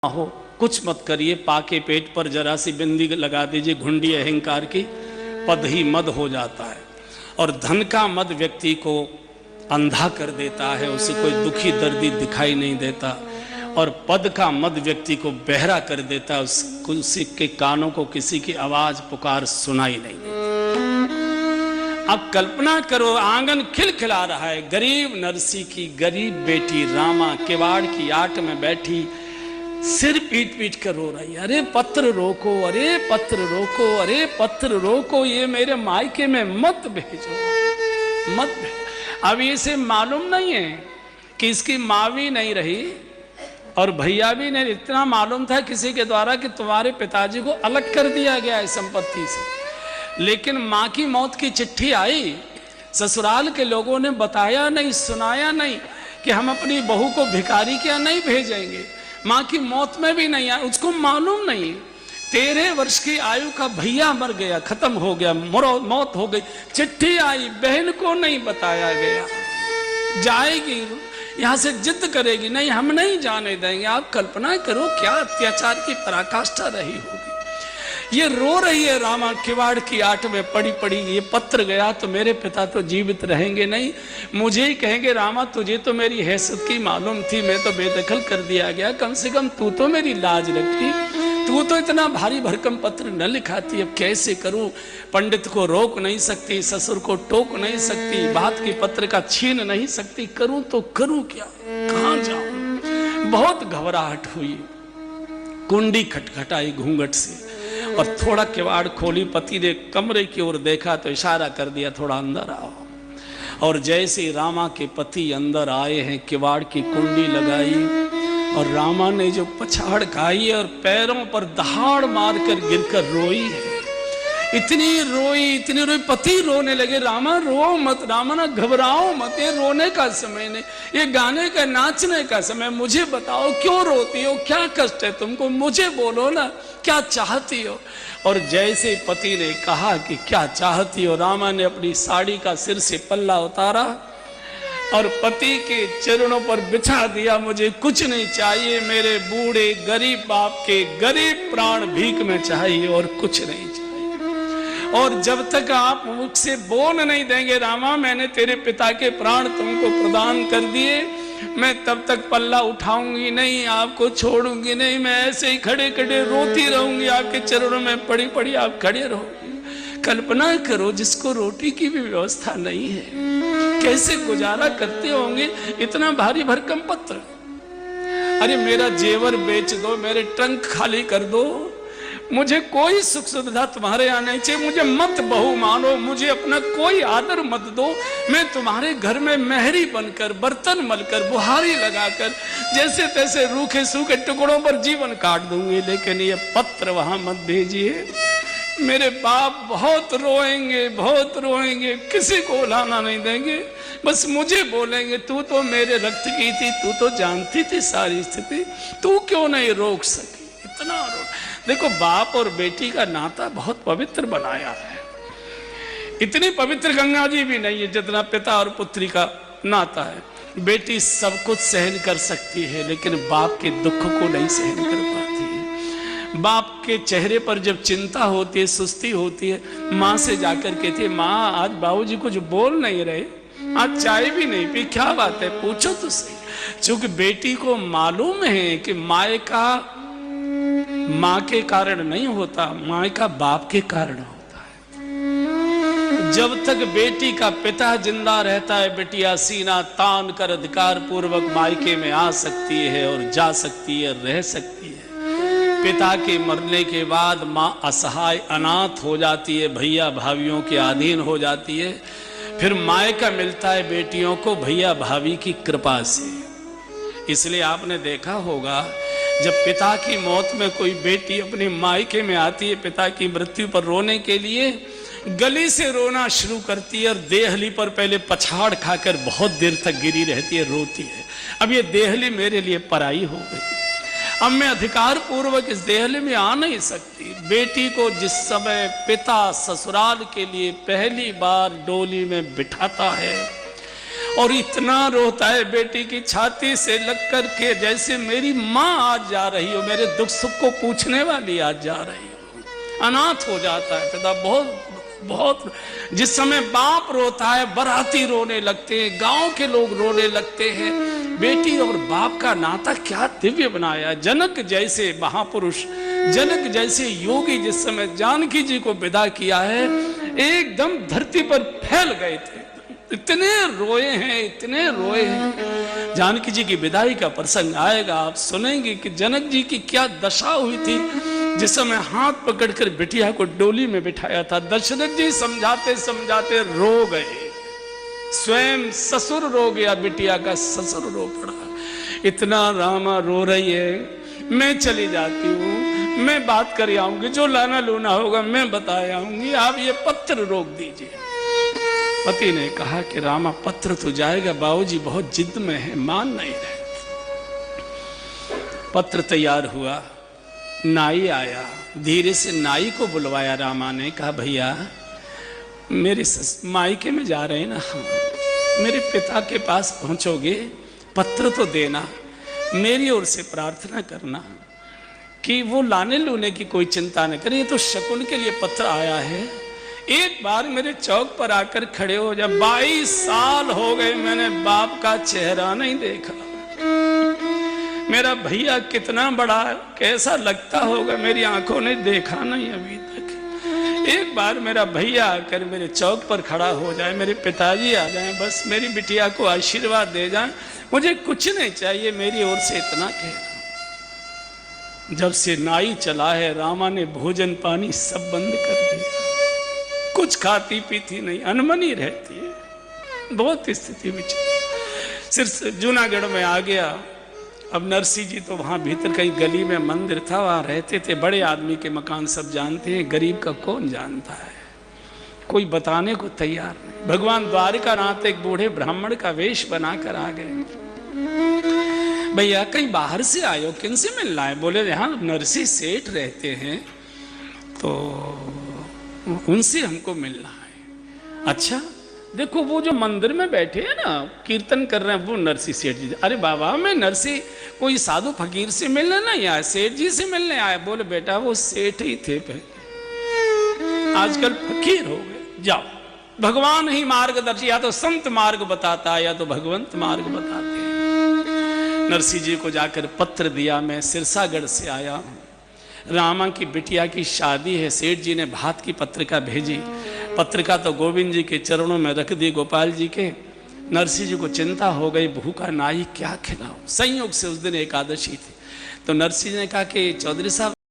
हो, कुछ मत करिए, पाके पेट पर जरा सी बिंदी लगा दीजिए घुंडी अहंकार की, पद ही मद हो जाता है। और धन का मद व्यक्ति को अंधा कर देता है, उसे कोई दुखी दर्दी दिखाई नहीं देता। और पद का मद व्यक्ति को बहरा कर देता है, उसी के कानों को किसी की आवाज पुकार सुनाई नहीं देती। अब कल्पना करो, आंगन खिलखिला रहा है, गरीब नरसी की गरीब बेटी रामा किवाड़ की आट में बैठी सिर पीट पीट कर रो रही है। अरे पत्र रोको, अरे पत्र रोको, अरे पत्र रोको, ये मेरे मायके में मत भेजो, मत भेजो। अब इसे मालूम नहीं है कि इसकी माँ भी नहीं रही और भैया भी नहीं। इतना मालूम था किसी के द्वारा कि तुम्हारे पिताजी को अलग कर दिया गया है संपत्ति से, लेकिन माँ की मौत की चिट्ठी आई, ससुराल के लोगों ने बताया नहीं, सुनाया नहीं कि हम अपनी बहू को भिखारी क्या नहीं भेजेंगे। माँ की मौत में भी नहीं आया, उसको मालूम नहीं। 13 वर्ष की आयु का भैया मर गया, खत्म हो गया, मौत हो गई। चिट्ठी आई, बहन को नहीं बताया गया, जाएगी यहां से जिद करेगी, नहीं हम नहीं जाने देंगे। आप कल्पना करो क्या अत्याचार की पराकाष्ठा रही होगी। ये रो रही है रामा किवाड़ की आट में पड़ी पड़ी, ये पत्र गया तो मेरे पिता तो जीवित रहेंगे नहीं, मुझे ही कहेंगे रामा तुझे तो मेरी हैसियत की मालूम थी, मैं तो बेदखल कर दिया गया, कम से कम तू तो मेरी लाज रखती, तू तो इतना भारी भरकम पत्र न लिखाती। अब कैसे करूं, पंडित को रोक नहीं सकती, ससुर को टोक नहीं सकती, बात की पत्र का छीन नहीं सकती, करूं तो करूं क्या, कहां जाऊं। बहुत घबराहट हुई, कुंडी खटखटाई घूंघट से और थोड़ा किवाड़ खोली। पति ने कमरे की ओर देखा तो इशारा कर दिया थोड़ा अंदर आओ। और जैसे रामा के पति अंदर आए हैं, किवाड़ की कुंडी लगाई और रामा ने जो पछाड़ खाई और पैरों पर दहाड़ मारकर गिरकर रोई है। इतनी रोई, पति रोने लगे, रामा रो मत, रामा ना घबराओ मत, ये रोने का समय नहीं, ये गाने का नाचने का समय। मुझे बताओ क्यों रोती हो, क्या कष्ट है तुमको, मुझे बोलो ना क्या चाहती हो। और जैसे पति ने कहा कि क्या चाहती हो, रामा ने अपनी साड़ी का सिर से पल्ला उतारा और पति के चरणों पर बिछा दिया। मुझे कुछ नहीं चाहिए, मेरे बूढ़े गरीब बाप के गरीब प्राण भीख में चाहिए और कुछ नहीं चाहिए। और जब तक आप मुझसे बोल नहीं देंगे रामा मैंने तेरे पिता के प्राण तुमको प्रदान कर दिए, मैं तब तक पल्ला उठाऊंगी नहीं, आपको छोड़ूंगी नहीं, मैं ऐसे ही खड़े खड़े रोती रहूंगी, आपके चरणों में पड़ी पड़ी आप खड़े रहोगे। कल्पना करो जिसको रोटी की भी व्यवस्था नहीं है, कैसे गुजारा करते होंगे इतना भारी भरकम पत्र। अरे मेरा जेवर बेच दो, मेरे ट्रंक खाली कर दो, मुझे कोई सुख सुविधा तुम्हारे यहाँ नहीं चाहिए, मुझे मत बहू मानो, मुझे अपना कोई आदर मत दो, मैं तुम्हारे घर में मेहरी बनकर, बर्तन मलकर, बुहारी लगाकर, जैसे तैसे रूखे सूखे टुकड़ों पर जीवन काट दूंगी, लेकिन ये पत्र वहां मत भेजिए। मेरे बाप बहुत रोएंगे, बहुत रोएंगे, किसी को लाना नहीं देंगे, बस मुझे बोलेंगे तू तो मेरे रक्त की थी, तू तो जानती थी सारी स्थिति, तू क्यों नहीं रोक सकी। इतना देखो बाप और बेटी का नाता बहुत पवित्र बनाया है, इतनी पवित्र गंगा जी भी नहीं है जितना पिता और पुत्री का नाता है। बेटी सब कुछ सहन कर सकती है लेकिन बाप के दुख को नहीं सहन कर पाती है। बाप के चेहरे पर जब चिंता होती है, सुस्ती होती है, माँ से जाकर कहती है माँ आज बाबूजी कुछ बोल नहीं रहे, आज चाय भी नहीं पी, क्या बात है, पूछो तो सही। चूंकि बेटी को मालूम है कि माए का माँ के कारण नहीं होता, माँ का बाप के कारण होता है। जब तक बेटी का पिता जिंदा रहता है, बेटिया सीना तान कर अधिकार पूर्वक मायके में आ सकती है और जा सकती है, रह सकती है। पिता के मरने के बाद माँ असहाय अनाथ हो जाती है, भैया भाभियों के अधीन हो जाती है। फिर मायका मिलता है बेटियों को भैया भाभी की कृपा से। इसलिए आपने देखा होगा जब पिता की मौत में कोई बेटी अपने मायके में आती है पिता की मृत्यु पर रोने के लिए, गली से रोना शुरू करती है और देहली पर पहले पछाड़ खाकर बहुत देर तक गिरी रहती है, रोती है। अब ये देहली मेरे लिए पराई हो गई, अब मैं अधिकार पूर्वक इस देहली में आ नहीं सकती। बेटी को जिस समय पिता ससुराल के लिए पहली बार डोली में बिठाता है और इतना रोता है बेटी की छाती से लग कर के, जैसे मेरी माँ आज जा रही हो, मेरे दुख सुख को पूछने वाली आज जा रही हो। अनाथ हो जाता है पिता। बहुत जिस समय बाप रोता है, बराती रोने लगते हैं, गांव के लोग रोने लगते हैं। बेटी और बाप का नाता क्या दिव्य बनाया। जनक जैसे महापुरुष, जनक जैसे योगी जिस समय जानकी जी को विदा किया है, एकदम धरती पर फैल गए थे। इतने रोए हैं, इतने रोए हैं। जानकी जी की विदाई का प्रसंग आएगा, आप सुनेंगे कि जनक जी की क्या दशा हुई थी जिस समय हाथ पकड़कर बिटिया को डोली में बिठाया था। दशरथ जी समझाते समझाते रो गए, स्वयं ससुर रो गया, बिटिया का ससुर रो पड़ा। इतना रामा रो रही है, मैं चली जाती हूँ, मैं बात कर आऊंगी, जो लाना लूना होगा मैं बता आऊंगी, आप ये पत्र रोक दीजिए। पति ने कहा कि रामा पत्र तो जाएगा, बाबूजी बहुत जिद में है, मान नहीं रहे। पत्र तैयार हुआ, नाई आया, धीरे से नाई को बुलवाया। रामा ने कहा भैया मेरे मायके में जा रहे हैं ना, मेरे पिता के पास पहुंचोगे, पत्र तो देना, मेरी ओर से प्रार्थना करना कि वो लाने लूने की कोई चिंता न करें, ये तो शकुन के लिए पत्र आया है। एक बार मेरे चौक पर आकर खड़े हो जा। 22 साल हो गए मैंने बाप का चेहरा नहीं देखा। मेरा भैया कितना बड़ा, कैसा लगता होगा, मेरी आंखों ने देखा नहीं अभी तक। एक बार मेरा भैया आकर मेरे चौक पर खड़ा हो जाए, मेरे पिताजी आ जाएं, बस मेरी बिटिया को आशीर्वाद दे जाएं, मुझे कुछ नहीं चाहिए, मेरी ओर से इतना कहना। जब से नाई चला है, रामा ने भोजन पानी सब बंद कर दिया, कुछ खाती पीती नहीं, अनमनी रहती है, बहुत स्थिति में सिर्फ जूनागढ़ में आ गया। अब नरसिंह जी तो वहां भीतर कहीं गली में मंदिर था, वहां रहते थे, बड़े आदमी के मकान सब जानते हैं, गरीब का कौन जानता है, कोई बताने को तैयार नहीं। भगवान द्वारिकानाथ एक बूढ़े ब्राह्मण का वेश बनाकर आ गए। भैया कहीं बाहर से आए हो, किनसे मिलना है? बोले यहाँ नरसिंह सेठ रहते हैं, तो उनसे हमको मिलना है। अच्छा देखो वो जो मंदिर में बैठे हैं ना, कीर्तन कर रहे हैं, वो नरसिंह सेठ जी। अरे बाबा मैं नरसिंह कोई साधु फकीर से मिलने नहीं आया, सेठ जी से मिलने आया। बोले बेटा वो सेठ ही थे पहले, आजकल फकीर हो गए। जाओ, भगवान ही मार्गदर्शी, या तो संत मार्ग बताता है या तो भगवंत मार्ग बताते हैं। नरसिंह जी को जाकर पत्र दिया, मैं सिरसागढ़ से आया हूँ, रामा की बिटिया की शादी है। सेठ जी ने भात की पत्रिका भेजी, पत्रिका तो गोविंद जी के चरणों में रख दी, गोपाल जी के। नरसिंह जी को चिंता हो गई, भूखा नाई क्या खिलाऊं। संयोग से उस दिन एकादशी थी, तो नरसिंह जी ने कहा कि चौधरी साहब